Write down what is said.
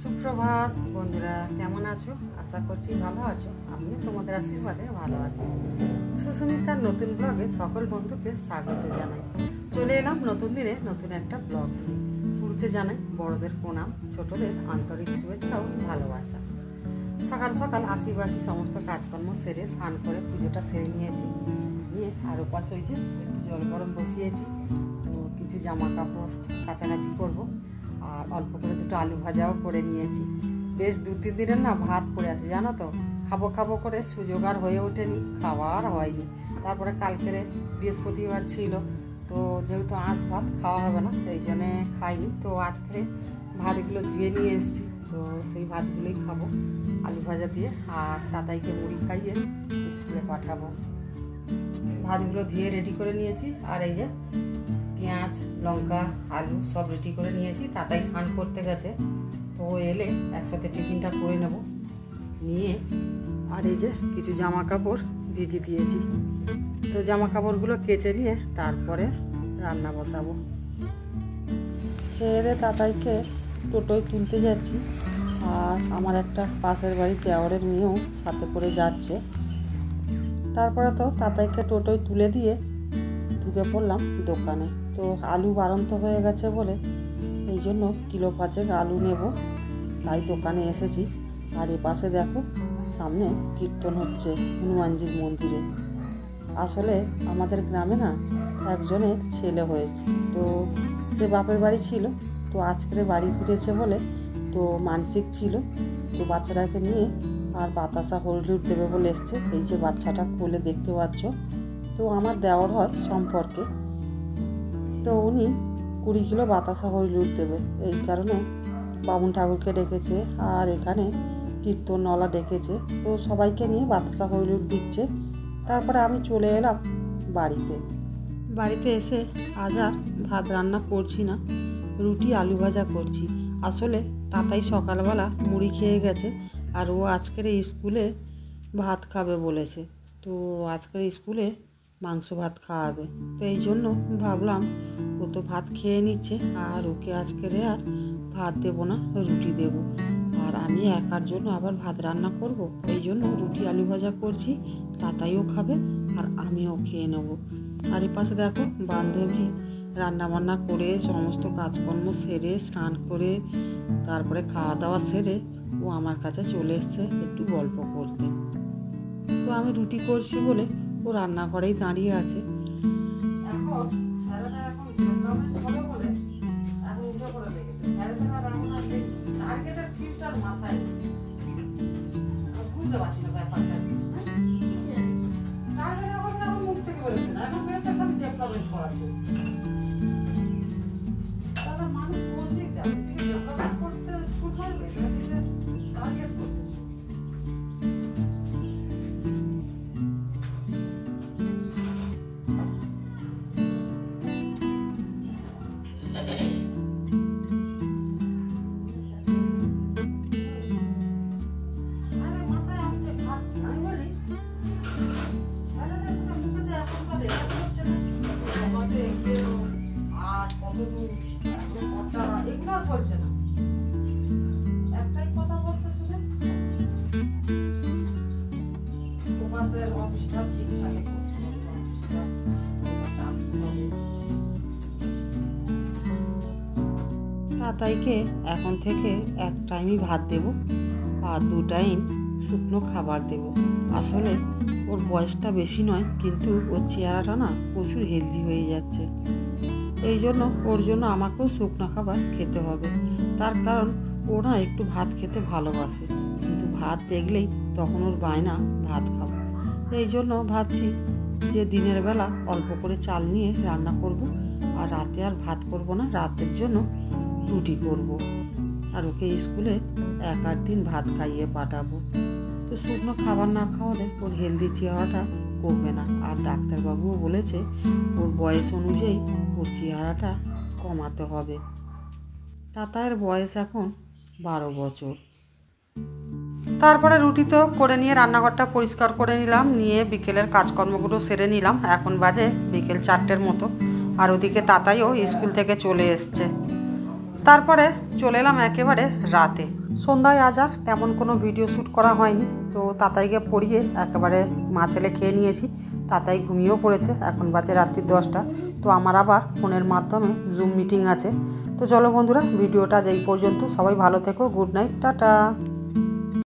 সুপ্রভাত বন্ধুরা, কেমন আছো? আশা করছি ভালো আছো। আমিও তোমাদের আশীর্বাদে ভালো আছি। সুস্মিতার নতুন ব্লগে সকল বন্ধুকে স্বাগত জানাই। চলে এলাম নতুন দিনে নতুন একটা ব্লগ নিয়ে। শুরুতে জানাই বড়দের প্রণাম, ছোটদের আন্তরিক শুভেচ্ছা ও ভালোবাসা। সকাল সকাল আশিবাসি সমস্ত কাজকর্ম সেরে স্নান করে পুজোটা সেরে নিয়েছি। নিয়ে আর উপাস হয়েছে, একটু জল গরম বসিয়েছি। তো কিছু জামা কাপড় কাছাকাছি করবো, আর অল্প করে দুটো আলু ভাজাও করে নিয়েছি। বেশ 2-3 দিনের না ভাত পড়ে আছে, জানো তো। খাবো করে সুযোগ আর হয়ে ওঠেনি, খাওয়ার হয়নি। তারপরে কালকের বৃহস্পতিবার ছিল, তো যেহেতু আঁশ ভাত খাওয়া হবে না, এই জন্যে খাইনি। তো আজকে ভাতগুলো ধুয়ে নিয়ে এসেছি, তো সেই ভাতগুলোই খাবো আলু ভাজা দিয়ে। আর তাতাইকে মুড়ি খাইয়ে স্কুলে পাঠাবো। ভাতগুলো ধুয়ে রেডি করে নিয়েছি, আর এই যে পেঁয়াজ লঙ্কা আলু সব রেডি করে নিয়েছি। তাতাই স্নান করতে গেছে, তো এলে একসাথে টিফিনটা করে নেব। নিয়ে আর এই যে কিছু জামা কাপড় ভিজিয়ে দিয়েছি, তো জামা কাপড়গুলো কেচে নিয়ে তারপরে রান্না বসাবো। খেয়ে দিয়ে তাতাইকে টোটোয় তুলতে যাচ্ছি, আর আমার একটা পাশের বাড়ির দেওয়ারের মেয়েও সাথে করে যাচ্ছে। তারপরে তো তাতাইকে টোটোয় তুলে দিয়ে ঢুকে পড়লাম দোকানে। তো আলু বাড়ন্ত হয়ে গেছে বলে এই জন্য 5 কিলো আলু নেব, তাই দোকানে এসেছি। আর এ পাশে দেখো সামনে কীর্তন হচ্ছে হনুমানজির মন্দিরে। আসলে আমাদের গ্রামে না একজনের ছেলে হয়েছে, তো সে বাপের বাড়ি ছিল, তো আজকের বাড়ি ফিরেছে বলে তো মানসিক ছিল, তো বাচ্চাটাকে নিয়ে আর বাতাসা হরিলুট দেবে বলে এসছে। এই যে বাচ্চাটা কোলে দেখতে পাচ্ছ, তো আমার দেওয়ার হয় সম্পর্কে, তো উনি 20 কিলো বাতাসা হরিলুট দেবে। এই কারণে বামুন ঠাকুরকে ডেকেছে, আর এখানে কীর্তনওয়ালা ডেকেছে, তো সবাইকে নিয়ে বাতাসা হরিলুট দিচ্ছে। তারপরে আমি চলে এলাম বাড়িতে এসে আজ আর ভাত রান্না করছি না, রুটি আলু ভাজা করছি। আসলে তাতাই সকালবেলা মুড়ি খেয়ে গেছে, আর ও আজকের স্কুলে ভাত খাবে বলেছে, তো আজকের স্কুলে মাংস ভাত খাওয়াবে। তো এই জন্য ভাবলাম ও তো ভাত খেয়ে নিচ্ছে, আর ওকে আজকের আর ভাত দেবো না, রুটি দেব। আর আমি একার জন্য আবার ভাত রান্না করব, এই জন্য রুটি আলু ভাজা করছি। তাতাইও খাবে আর আমিও খেয়ে নেব। আর এ পাশে দেখো বান্ধবী রান্নাবান্না করে সমস্ত কাজকর্ম সেরে স্নান করে তারপরে খাওয়া দাওয়া সেরে ও আমার কাছে চলে এসছে একটু গল্প করতে। তো আমি রুটি করছি বলে ও রান্নাঘরেই দাঁড়িয়ে আছে। বলছে না, একটাই কথা বলছে শুধু, প্রকাশের অফিসটা ঠিকঠাক তাতাইকে এখন থেকে 1 টাইমই ভাত দেব, আর 2 টাইম শুকনো খাবার দেব। আসলে ওর বয়সটা বেশি নয়, কিন্তু ওর চেহারাটা না প্রচুর হেলদি হয়ে যাচ্ছে। এই জন্য ওর জন্য আমাকেও শুকনো খাবার খেতে হবে। তার কারণ ও না একটু ভাত খেতে ভালোবাসে, কিন্তু ভাত দেখলেই তখন ওর বায়না ভাত খাবো। এই জন্য ভাবছি যে দিনের বেলা অল্প করে চাল নিয়ে রান্না করব, আর রাতে আর ভাত করব না, রাতের জন্য রুটি করব। আর ওকে স্কুলে 1-8 দিন ভাত খাইয়ে পাঠাবো। তো শুকনো খাবার না খাওয়ালে ওর হেলদি চেহারাটা কমবে না। আর ডাক্তারবাবুও বলেছে ওর বয়স অনুযায়ী ওর চেহারাটা কমাতে হবে। তাতায়ের বয়স এখন 12 বছর। তারপরে রুটি তো করে নিয়ে রান্নাঘরটা পরিষ্কার করে নিলাম, নিয়ে বিকেলের কাজকর্মগুলো সেরে নিলাম। এখন বাজে বিকেল 4টের মতো, আর ওদিকে তাতাইও স্কুল থেকে চলে এসছে। তারপরে চলে এলাম একেবারে রাতে। সন্ধ্যায় আজ আর তেমন কোনো ভিডিও শ্যুট করা হয়নি। তো তাতাইকে পড়িয়ে একেবারে মা ছেলে খেয়ে নিয়েছি। তাতাই ঘুমিয়েও পড়েছে। এখন বাজে রাত্রি 10টা। তো আমার আবার ফোনের মাধ্যমে জুম মিটিং আছে। তো চলো বন্ধুরা, ভিডিওটা যেই পর্যন্ত, সবাই ভালো থেকো। Good night, tata.